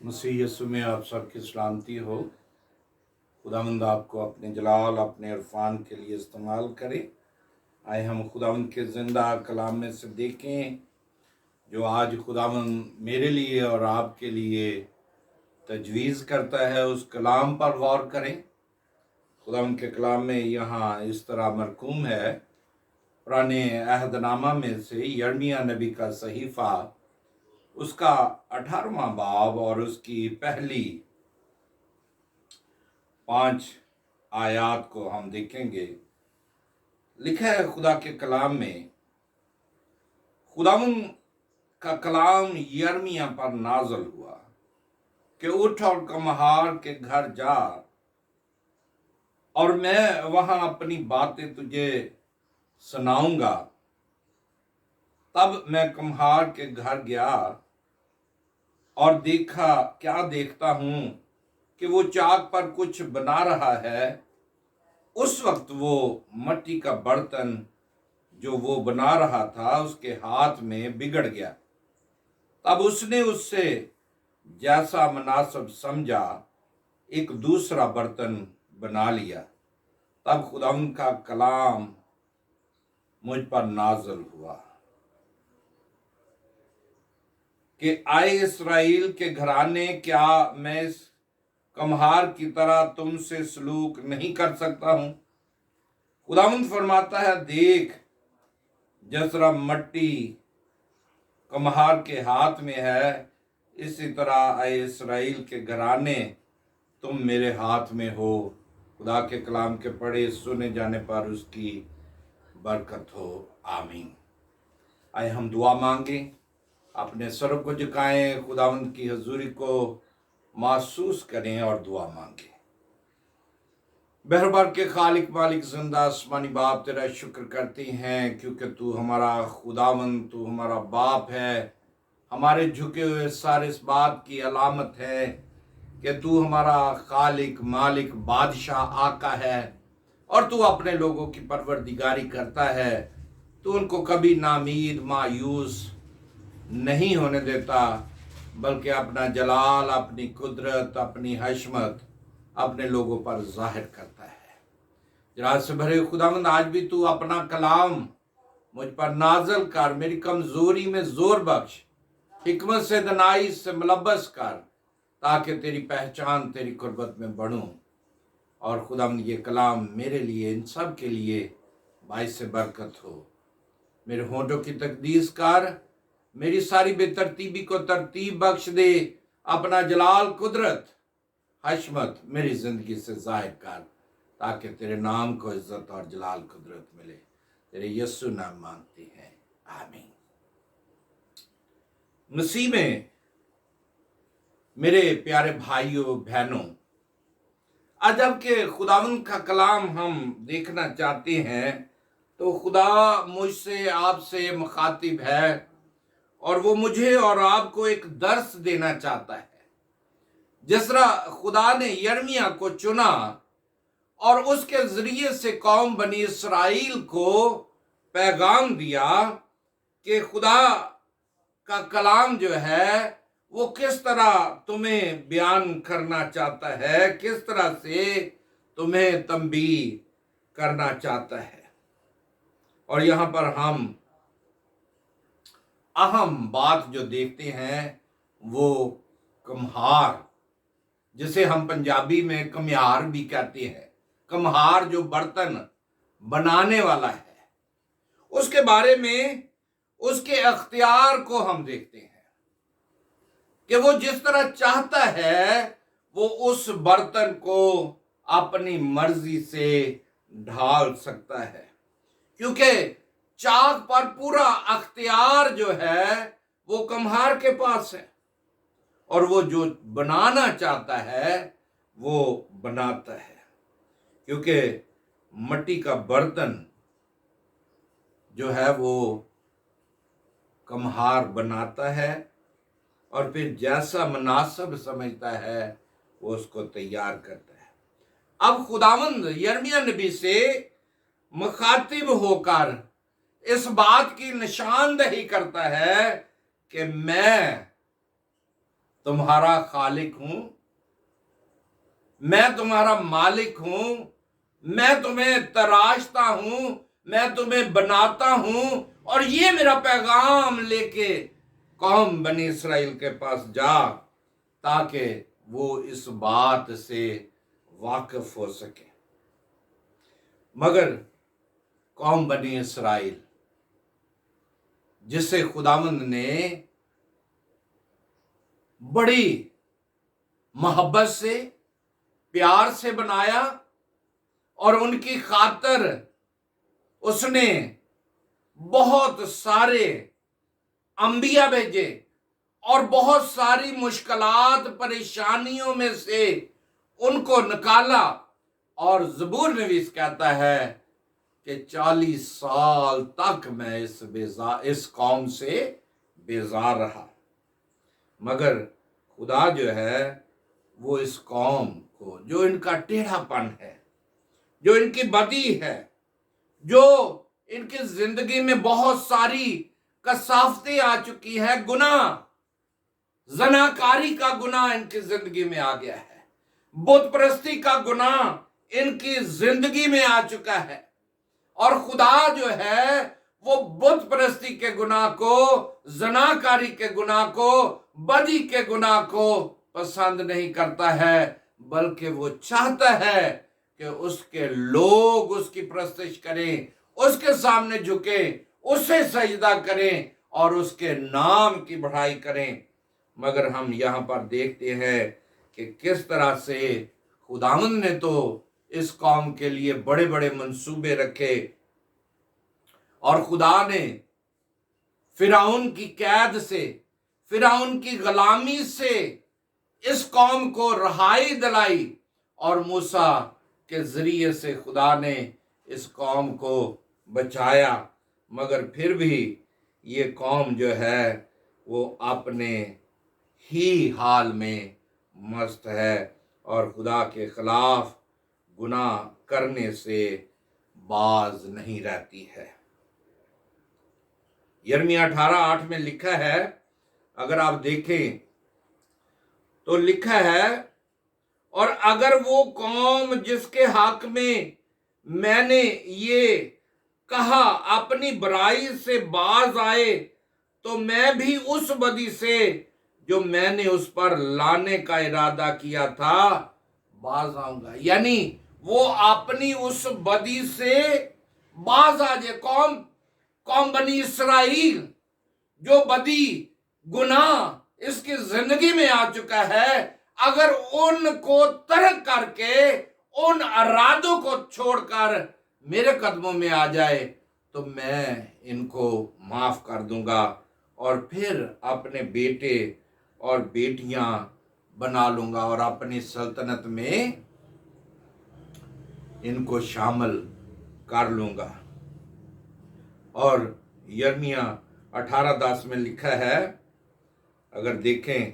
मसीह यीशु में आप सबकी सलामती हो। खुदावंद आपको अपने जलाल अपने इरफान के लिए इस्तेमाल करे। आए हम खुदावंद के ज़िंदा कलाम में से देखें जो आज खुदावंद मेरे लिए और आपके लिए तजवीज़ करता है। उस कलाम पर गौर करें। खुदावंद के कलाम में यहाँ इस तरह मरकूम है, पुराने अहदनामा में से यिर्मयाह नबी का सहीफ़ा, उसका 18वां बाब और उसकी पहली 5 आयात को हम देखेंगे। लिखा है खुदा के कलाम में, खुदावंद का कलाम यिर्मयाह पर नाज़िल हुआ कि उठ और कमहार के घर जा और मैं वहां अपनी बातें तुझे सुनाऊंगा। तब मैं कमहार के घर गया और देखा, क्या देखता हूं कि वो चाक पर कुछ बना रहा है। उस वक्त वो मिट्टी का बर्तन जो वो बना रहा था उसके हाथ में बिगड़ गया। तब उसने उससे जैसा मुनासिब समझा एक दूसरा बर्तन बना लिया। तब खुदावंद का कलाम मुझ पर नाज़िल हुआ कि आए इस्राएल के घराने, क्या मैं इस कमहार की तरह तुमसे सलूक नहीं कर सकता हूं? खुदावंद फरमाता है, देख, जिस तरह मिट्टी कमहार के हाथ में है, इसी तरह आए इस्राएल के घराने तुम मेरे हाथ में हो। खुदा के कलाम के पढ़े सुने जाने पर उसकी बरकत हो। आमीन। आए हम दुआ मांगे, अपने सर को झुकाएं, खुदावंद की हजूरी को महसूस करें और दुआ मांगे। बहरबार के खालिक मालिक जिंदा आसमानी बाप, तेरा शुक्र करते हैं क्योंकि तू हमारा खुदावंद, तू हमारा बाप है। हमारे झुके हुए सारे इस बात की अलामत है कि तू हमारा खालिक मालिक बादशाह आका है और तू अपने लोगों की परवरदिगारी करता है। तू उनको कभी नामीद मायूस नहीं होने देता, बल्कि अपना जलाल, अपनी कुदरत, अपनी हशमत अपने लोगों पर जाहिर करता है। जलाल से भरे खुदावंद, आज भी तू अपना कलाम मुझ पर नाज़िल कर, मेरी कमजोरी में जोर बख्श, हिकमत से दनाई से मुलब्बस कर, ताकि तेरी पहचान तेरी कुर्बत में बढ़ूं। और खुदावंद ये कलाम मेरे लिए, इन सब के लिए बाइस बरकत हो। मेरे होंठों की तकदीस कर, मेरी सारी बेतरतीबी को तरतीब बख्श दे। अपना जलाल, कुदरत, हशमत मेरी जिंदगी से जाहिर कर, ताकि तेरे नाम को इज्जत और जलाल कुदरत मिले। तेरे यीशु नाम मांगते हैं, आमीन। मसीह में मेरे प्यारे भाइयों बहनों, आज जबकि खुदावंद का कलाम हम देखना चाहते हैं तो खुदा मुझसे आपसे मुखातिब है और वो मुझे और आपको एक दर्स देना चाहता है। जिस तरह खुदा ने यिर्मयाह को चुना और उसके जरिए से कौम बनी इसराइल को पैगाम दिया कि खुदा का कलाम जो है वो किस तरह तुम्हें बयान करना चाहता है, किस तरह से तुम्हें तंबीह करना चाहता है। और यहाँ पर हम अहम बात जो देखते हैं वो कमहार, जिसे हम पंजाबी में कम्यार भी कहते हैं, कमहार जो बर्तन बनाने वाला है, उसके बारे में, उसके अख्तियार को हम देखते हैं कि वो जिस तरह चाहता है वो उस बर्तन को अपनी मर्जी से ढाल सकता है, क्योंकि चाक पर पूरा अख्तियार जो है वो कम्हार के पास है और वो जो बनाना चाहता है वो बनाता है। क्योंकि मिट्टी का बर्तन जो है वो कम्हार बनाता है और फिर जैसा मुनासिब समझता है वो उसको तैयार करता है। अब खुदावंद यिर्मयाह नबी से मुखातिब होकर इस बात की निशानदही करता है कि मैं तुम्हारा खालिक हूं, मैं तुम्हारा मालिक हूं, मैं तुम्हें तराशता हूं, मैं तुम्हें बनाता हूं। और ये मेरा पैगाम लेके कौम बनी इसराइल के पास जा, ताकि वो इस बात से वाकिफ हो सके। मगर कौम बनी इसराइल, जिसे खुदावंद ने बड़ी मोहब्बत से, प्यार से बनाया, और उनकी खातिर उसने बहुत सारे अंबिया भेजे और बहुत सारी मुश्किलात, परेशानियों में से उनको निकाला। और ज़बूर नवीस कहता है कि 40 साल तक मैं इस कौम से बेजार रहा। मगर खुदा जो है वो इस कौम को, जो इनका टेढ़ापन है, जो इनकी बदी है, जो इनकी जिंदगी में बहुत सारी कसाफतें आ चुकी है, गुनाह, जनाकारी का गुनाह इनकी जिंदगी में आ गया है, बुत परस्ती का गुनाह इनकी जिंदगी में आ चुका है। और खुदा जो है वो बुत परस्ती के गुनाह को, जनाकारी के गुनाह को, बदी के गुनाह को पसंद नहीं करता है, बल्कि वो चाहता है कि उसके लोग उसकी प्रस्तुति करें, उसके सामने झुके, उसे सजदा करें और उसके नाम की बढ़ाई करें। मगर हम यहाँ पर देखते हैं कि किस तरह से खुदावंद ने तो इस कौम के लिए बड़े बड़े मंसूबे रखे, और खुदा ने फिरौन की कैद से, फिरौन की गुलामी से इस कौम को रहाई दिलाई, और मूसा के जरिए से खुदा ने इस कौम को बचाया। मगर फिर भी ये कौम जो है वो अपने ही हाल में मस्त है और खुदा के खिलाफ गुनाह करने से बाज नहीं रहती है। यिर्मयाह 18:8 में लिखा है, अगर आप देखें तो लिखा है, और अगर वो कौम जिसके हक में मैंने ये कहा अपनी बुराई से बाज आए, तो मैं भी उस बदी से जो मैंने उस पर लाने का इरादा किया था बाज आऊंगा। यानी वो अपनी उस बदी से बाज आ जाए। कौम बनी इसराइल जो बदी गुनाह इसकी जिंदगी में आ चुका है, अगर उनको तर्क करके उन इरादों को छोड़कर मेरे कदमों में आ जाए तो मैं इनको माफ कर दूंगा और फिर अपने बेटे और बेटियां बना लूंगा और अपनी सल्तनत में इनको शामिल कर लूंगा। और यिर्मयाह 18:10 में लिखा है, अगर देखें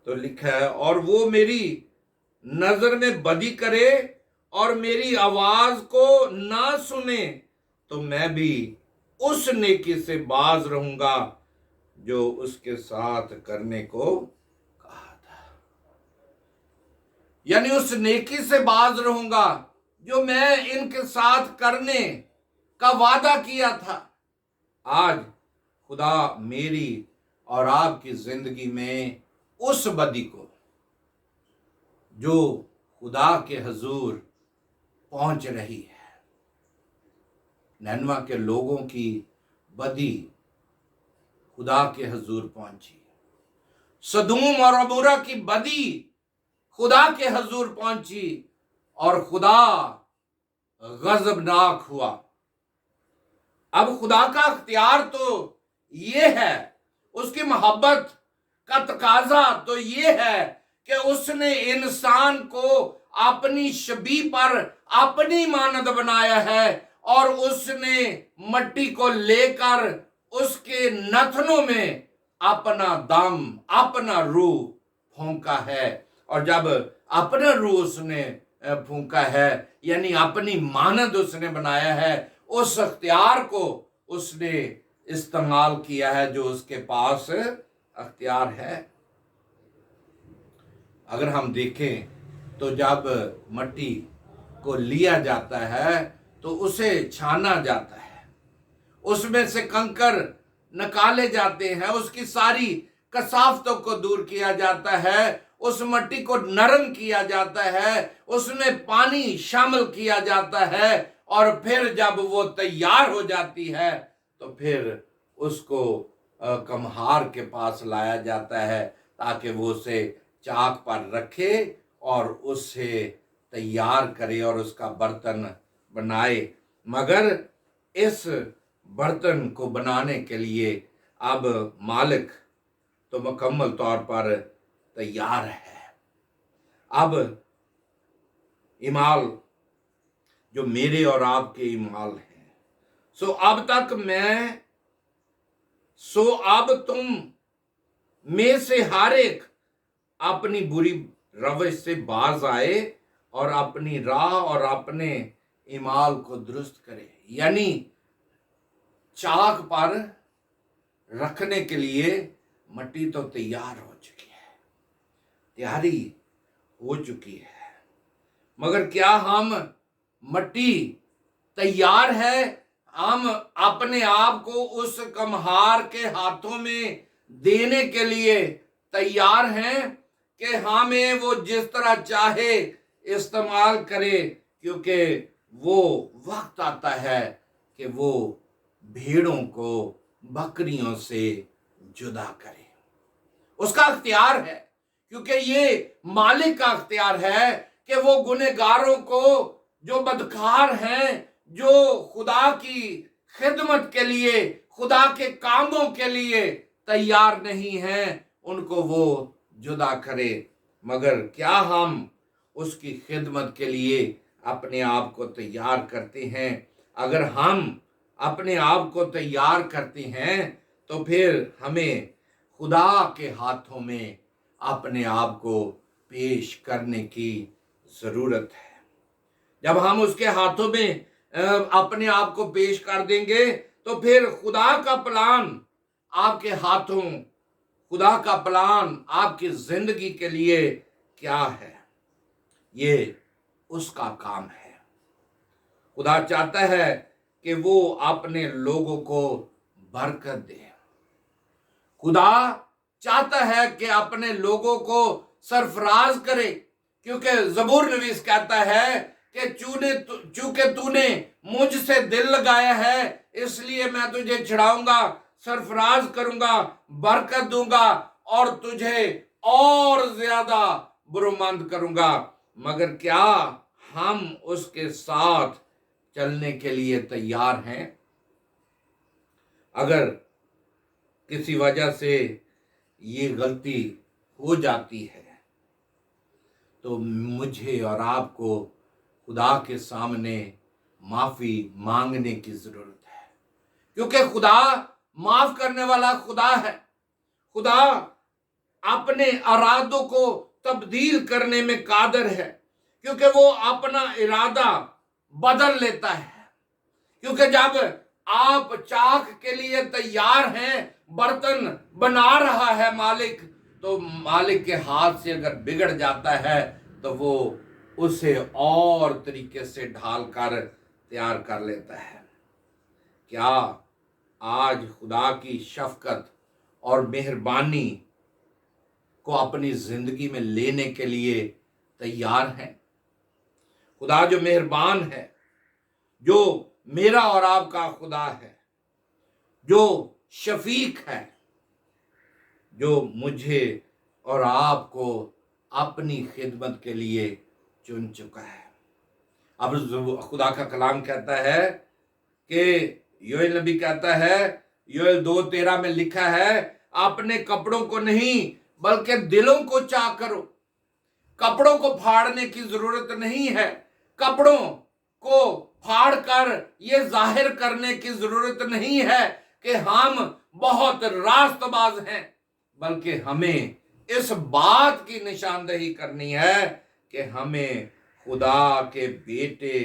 तो लिखा है, और वो मेरी नजर में बदी करे और मेरी आवाज को ना सुने, तो मैं भी उस नेकी से बाज रहूंगा जो उसके साथ करने को कहा था। यानी उस नेकी से बाज रहूंगा जो मैं इनके साथ करने का वादा किया था। आज खुदा मेरी और आपकी जिंदगी में उस बदी को जो खुदा के हुजूर पहुंच रही है, नैनवा के लोगों की बदी खुदा के हुजूर पहुंची, सदूम और अमोरा की बदी खुदा के हुजूर पहुंची और खुदा गजबनाक हुआ। अब खुदा का अख्तियार तो ये है, उसकी मोहब्बत का तकाजा तो ये है कि उसने इंसान को अपनी शबी पर अपनी मानद बनाया है और उसने मट्टी को लेकर उसके नथनों में अपना दम, अपना रूह फूंका है। और जब अपना रूह उसने फूंका है, यानी अपनी मानद उसने बनाया है, उस अख्तियार को उसने इस्तेमाल किया है जो उसके पास अख्तियार है। अगर हम देखें तो जब मट्टी को लिया जाता है तो उसे छाना जाता है, उसमें से कंकर निकाले जाते हैं, उसकी सारी कसावतों को दूर किया जाता है, उस मट्टी को नरम किया जाता है, उसमें पानी शामिल किया जाता है, और फिर जब वो तैयार हो जाती है तो फिर उसको कम्हार के पास लाया जाता है ताकि वो उसे चाक पर रखे और उससे तैयार करे और उसका बर्तन बनाए। मगर इस बर्तन को बनाने के लिए अब मालिक तो मुकम्मल तौर पर तैयार है। अब इमाल जो मेरे और आपके इमाल हैं, अब तुम में से हर एक अपनी बुरी रवैश से बाज आए और अपनी राह और अपने इमाल को दुरुस्त करे। यानी चाक पर रखने के लिए मट्टी तो तैयार हो चुकी है, तैयारी हो चुकी है, मगर क्या हम मट्टी तैयार है, हम अपने आप को उस कम्हार के हाथों में देने के लिए तैयार हैं कि हमें वो जिस तरह चाहे इस्तेमाल करे, क्योंकि वो वक्त आता है कि वो भेड़ों को बकरियों से जुदा करे। उसका अख्तियार है, क्योंकि ये मालिक का अख्तियार है कि वो गुनहगारों को, जो बदकार हैं, जो खुदा की खिदमत के लिए, खुदा के कामों के लिए तैयार नहीं हैं, उनको वो जुदा करे। मगर क्या हम उसकी खिदमत के लिए अपने आप को तैयार करते हैं? अगर हम अपने आप को तैयार करते हैं तो फिर हमें खुदा के हाथों में अपने आप को पेश करने की ज़रूरत है। जब हम उसके हाथों में अपने आप को पेश कर देंगे तो फिर खुदा का प्लान आपके हाथों, खुदा का प्लान आपकी जिंदगी के लिए क्या है, ये उसका काम है। खुदा चाहता है कि वो अपने लोगों को बरकत दे। खुदा चाहता है कि अपने लोगों को सरफराज करे, क्योंकि ज़बूर नवीस कहता है कि चूंकि तूने मुझसे दिल लगाया है, इसलिए मैं तुझे छुड़ाऊंगा, सरफराज करूंगा, बरकत दूंगा और तुझे और ज्यादा बुरुमंद करूंगा। मगर क्या हम उसके साथ चलने के लिए तैयार हैं? अगर किसी वजह से ये गलती हो जाती है तो मुझे और आपको खुदा के सामने माफी मांगने की जरूरत है, क्योंकि खुदा माफ करने वाला खुदा है। खुदा अपने इरादों को तब्दील करने में कादिर है, क्योंकि वो अपना इरादा बदल लेता है। क्योंकि जब आप चाक के लिए तैयार हैं, बर्तन बना रहा है मालिक, तो मालिक के हाथ से अगर बिगड़ जाता है तो वो उसे और तरीके से ढाल कर तैयार कर लेता है। क्या आज खुदा की शफकत और मेहरबानी को अपनी जिंदगी में लेने के लिए तैयार हैं? खुदा जो मेहरबान है, जो मेरा और आपका खुदा है, जो शफीक है, जो मुझे और आपको अपनी खिदमत के लिए चुन चुका है। अब खुदा का कलाम कहता है कि योएल नबी कहता है, योएल 2:13 में लिखा है, अपने कपड़ों को नहीं बल्कि दिलों को चाक करो। कपड़ों को फाड़ने की जरूरत नहीं है, कपड़ों को फाड़ कर ये जाहिर करने की जरूरत नहीं है कि हम बहुत रास्तबाज हैं, बल्कि हमें इस बात की निशानदेही करनी है कि हमें खुदा के बेटे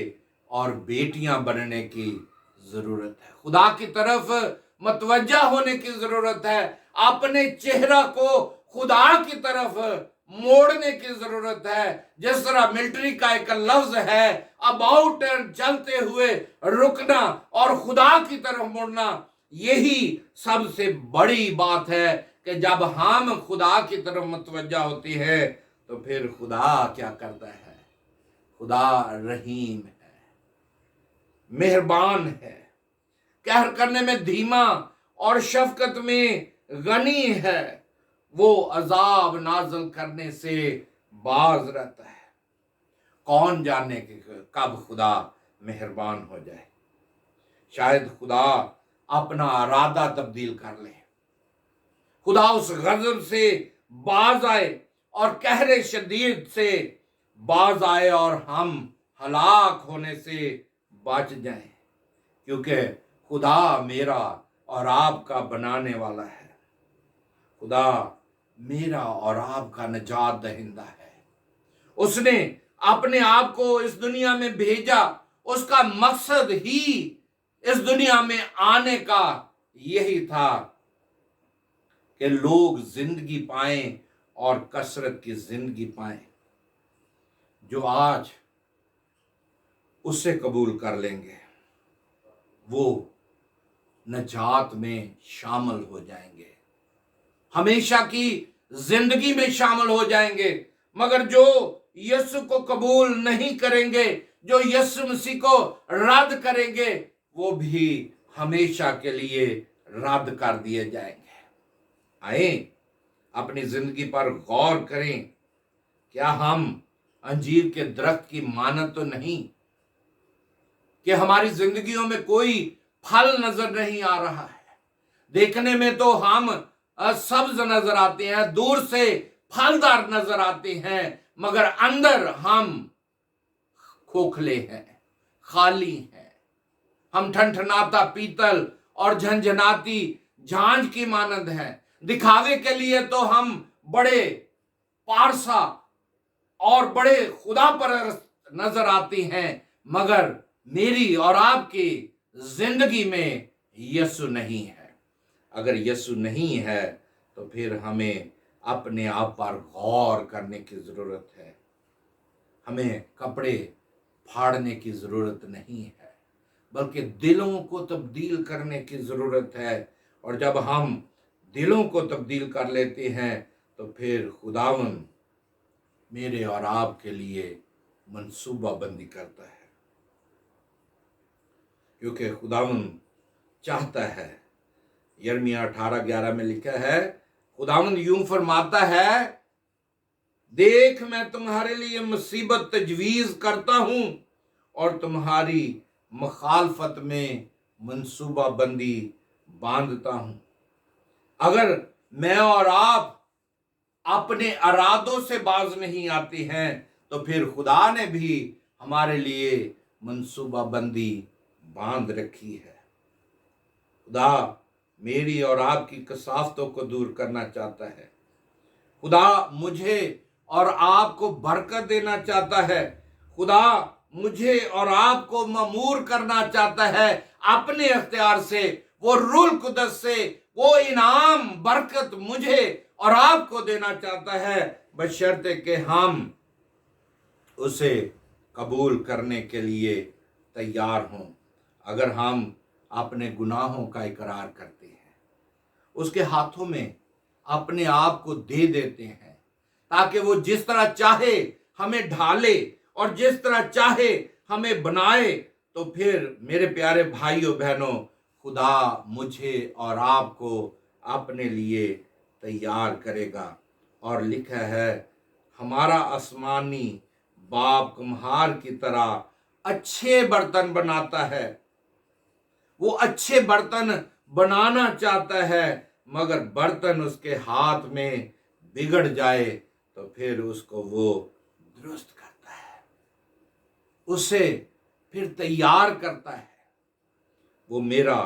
और बेटियां बनने की जरूरत है। खुदा की तरफ मतवज्जा होने की जरूरत है, अपने चेहरा को खुदा की तरफ मोड़ने की जरूरत है। जिस तरह मिलिट्री का एक लफ्ज है अबाउट टर्न, चलते हुए रुकना और खुदा की तरफ मुड़ना, यही सबसे बड़ी बात है कि जब हम खुदा की तरफ मुतवज्जा होती है तो फिर खुदा क्या करता है? खुदा रहीम है, मेहरबान है, कहर करने में धीमा और शफकत में गनी है। वो अजाब नाज़िल करने से बाज रहता है। कौन जाने कि कब खुदा मेहरबान हो जाए। शायद खुदा अपना इरादा तब्दील कर ले, खुदा उस गजब से बाज आए और कहरे शदीद से बाज आए और हम हलाक होने से बच जाएं, क्योंकि खुदा मेरा और आपका बनाने वाला है। खुदा मेरा और आपका निजात दहिंदा है। उसने अपने आप को इस दुनिया में भेजा, उसका मकसद ही इस दुनिया में आने का यही था कि लोग जिंदगी पाएं और कसरत की जिंदगी पाएं। जो आज उससे कबूल कर लेंगे वो नजात में शामिल हो जाएंगे, हमेशा की जिंदगी में शामिल हो जाएंगे। मगर जो यीशु को कबूल नहीं करेंगे, जो यीशु मसीह को रद्द करेंगे, वो भी हमेशा के लिए रद्द कर दिए जाएंगे। आए अपनी जिंदगी पर गौर करें। क्या हम अंजीर के दरख्त की मानद तो नहीं कि हमारी जिंदगियों में कोई फल नजर नहीं आ रहा है? देखने में तो हम सब्ज नजर आते हैं, दूर से फलदार नजर आते हैं, मगर अंदर हम खोखले हैं, खाली हैं। हम ठनठनाता पीतल और झंझनाती झांझ की मानद हैं। दिखावे के लिए तो हम बड़े पारसा और बड़े खुदा पर नजर आते हैं, मगर मेरी और आपकी जिंदगी में यीशु नहीं है। अगर यीशु नहीं है तो फिर हमें अपने आप पर गौर करने की जरूरत है। हमें कपड़े फाड़ने की जरूरत नहीं है, बल्कि दिलों को तब्दील करने की जरूरत है। और जब हम दिलों को तब्दील कर लेते हैं तो फिर खुदावन मेरे और आपके लिए मंसूबा बंदी करता है, क्योंकि खुदावन चाहता है। यिर्मयाह 18:11 में लिखा है, खुदावन यूं फरमाता है, देख मैं तुम्हारे लिए मुसीबत तजवीज करता हूं और तुम्हारी मुखालफत में मंसूबा बंदी बांधता हूं। अगर मैं और आप अपने इरादों से बाज नहीं आते हैं तो फिर खुदा ने भी हमारे लिए मंसूबा बंदी बांध रखी है। खुदा मेरी और आपकी कसावतों को दूर करना चाहता है। खुदा मुझे और आपको बरकत देना चाहता है। खुदा मुझे और आपको ममूर करना चाहता है अपने अख्तियार से, वो रूह कुदस से वो इनाम बरकत मुझे और आपको देना चाहता है, बशर्ते कि हम उसे कबूल करने के लिए तैयार हों। अगर हम अपने गुनाहों का इकरार करते हैं, उसके हाथों में अपने आप को दे देते हैं, ताकि वो जिस तरह चाहे हमें ढाले और जिस तरह चाहे हमें बनाए, तो फिर मेरे प्यारे भाइयों बहनों, खुदा मुझे और आपको अपने लिए तैयार करेगा। और लिखा है, हमारा आसमानी बाप कुम्हार की तरह अच्छे बर्तन बनाता है। वो अच्छे बर्तन बनाना चाहता है, मगर बर्तन उसके हाथ में बिगड़ जाए तो फिर उसको वो दुरुस्त करता है, उसे फिर तैयार करता है। वो मेरा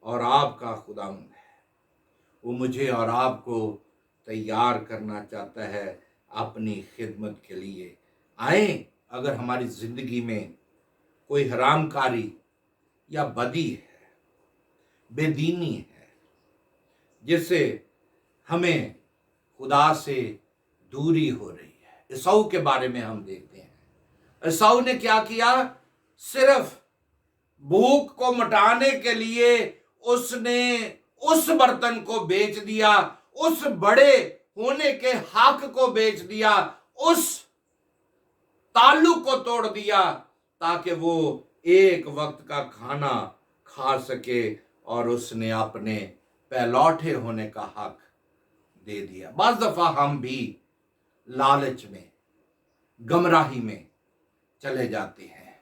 और आपका खुदावंद है। वो मुझे और आपको तैयार करना चाहता है अपनी खिदमत के लिए। आए, अगर हमारी जिंदगी में कोई हरामकारी या बदी है, बेदीनी है, जिससे हमें खुदा से दूरी हो रही है। ईसाऊ के बारे में हम देखते हैं, ईसाऊ ने क्या किया, सिर्फ भूख को मिटाने के लिए उसने उस बर्तन को बेच दिया, उस बड़े होने के हक को बेच दिया, उस ताल्लुक को तोड़ दिया ताकि वो एक वक्त का खाना खा सके, और उसने अपने पहलौठे होने का हक दे दिया। बाज़ दफा हम भी लालच में, गमराही में चले जाते हैं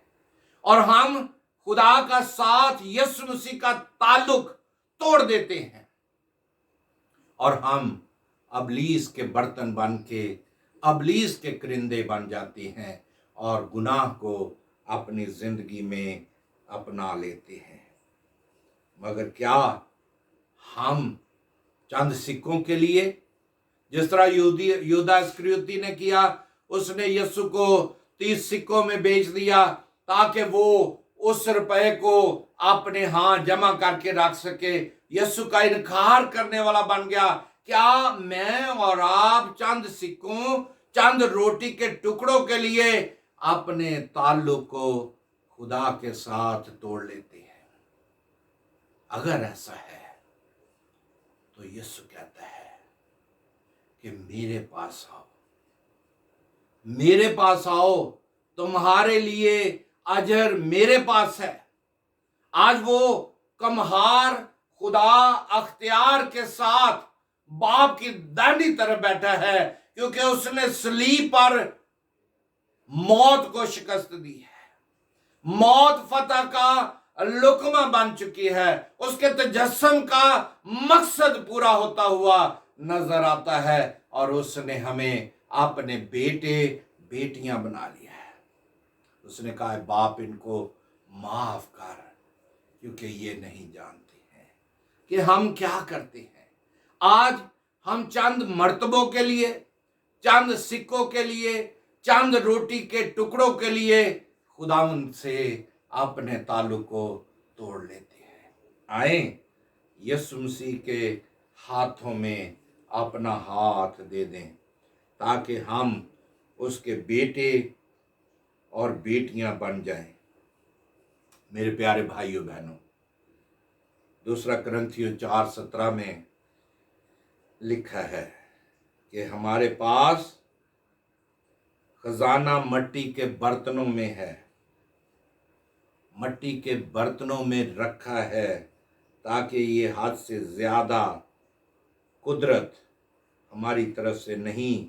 और हम खुदा का साथ, यीशु मसीह का ताल्लुक तोड़ देते हैं और हम अबलीस के बर्तन बन के, अबलीस के करिंदे बन जाते हैं और गुनाह को अपनी जिंदगी में अपना लेते हैं। मगर क्या हम चंद सिक्कों के लिए, जिस तरह यहूदा इस्करियोती ने किया, उसने यीशु को 30 सिक्कों में बेच दिया ताकि वो उस रुपए को अपने हाथ जमा करके रख सके, यीशु का इनकार करने वाला बन गया। क्या मैं और आप चंद सिक्कों, चंद रोटी के टुकड़ों के लिए अपने ताल्लुक को खुदा के साथ तोड़ लेते हैं? अगर ऐसा है तो यीशु कहता है कि मेरे पास आओ, मेरे पास आओ, तुम्हारे लिए अजर मेरे पास है। आज वो कमहार खुदा अख्तियार के साथ बाप की दाहिनी तरफ बैठा है, क्योंकि उसने सलीब पर मौत को शिकस्त दी है। मौत फतह का लुकमा बन चुकी है, उसके तजस्सुम का मकसद पूरा होता हुआ नजर आता है और उसने हमें अपने बेटे बेटियां बना लिया है। उसने कहा है, बाप इनको माफ कर, क्योंकि ये नहीं जानते हैं कि हम क्या करते हैं। आज हम चंद मर्तबों के लिए, चंद सिक्कों के लिए, चंद रोटी के टुकड़ों के लिए खुदावंद से अपने ताल्लुक को तोड़ लेते हैं। आए यीशु मसीह के हाथों में अपना हाथ दे दें ताकि हम उसके बेटे और बेटियां बन जाएं। मेरे प्यारे भाइयों बहनों, 2 कुरिन्थियों 4:17 में लिखा है कि हमारे पास खजाना मट्टी के बर्तनों में है, मट्टी के बर्तनों में रखा है ताकि ये हद से ज्यादा कुदरत हमारी तरफ से नहीं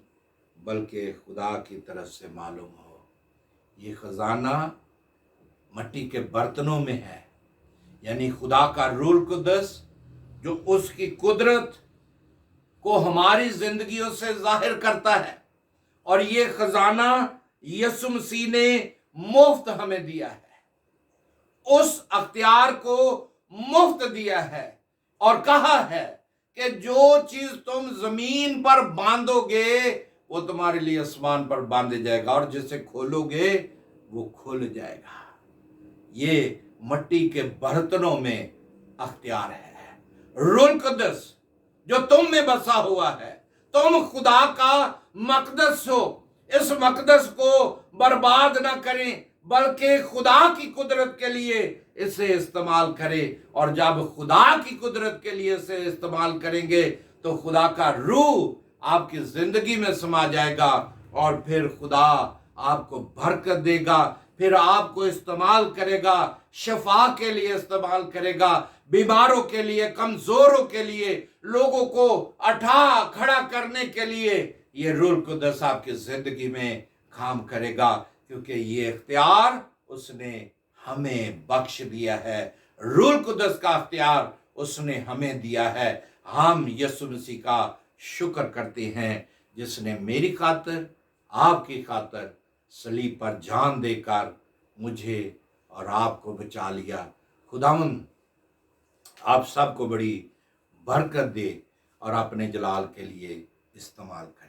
बल्कि खुदा की तरफ से मालूम हो। ये खजाना मट्टी के बर्तनों में है, यानी खुदा का रूह कुद्दस जो उसकी कुदरत को हमारी जिंदगियों से जाहिर करता है, और ये खजाना यीशु मसीह ने मुफ्त हमें दिया है। उस अख्तियार को मुफ्त दिया है और कहा है कि जो चीज तुम जमीन पर बांधोगे वो तुम्हारे लिए आसमान पर बांधे जाएगा, और जिसे खोलोगे वो खुल जाएगा। ये मट्टी के बर्तनों में अख्तियार है। रूह कुद्दस जो तुम में बसा हुआ है, तुम खुदा का मकदस हो। इस मकदस को बर्बाद ना करें बल्कि खुदा की कुदरत के लिए इसे इस्तेमाल करें, और जब खुदा की कुदरत के लिए इसे इस्तेमाल करेंगे तो खुदा का रूह आपकी जिंदगी में समा जाएगा, और फिर खुदा आपको बरकत देगा, फिर आपको इस्तेमाल करेगा, शफा के लिए इस्तेमाल करेगा, बीमारों के लिए, कमजोरों के लिए, लोगों को अठा खड़ा करने के लिए ये रूह कुद्दस आपकी जिंदगी में काम करेगा, क्योंकि ये इख्तियार उसने हमें बख्श दिया है। रूह कुद्दस का इख्तियार उसने हमें दिया है। हम यीशु मसीह का शुक्र करते हैं जिसने मेरी खातिर, आपकी खातिर सलीब पर जान देकर मुझे और आपको बचा लिया। खुदावंद आप सबको बड़ी बरकत दे और अपने जलाल के लिए इस्तेमाल करे।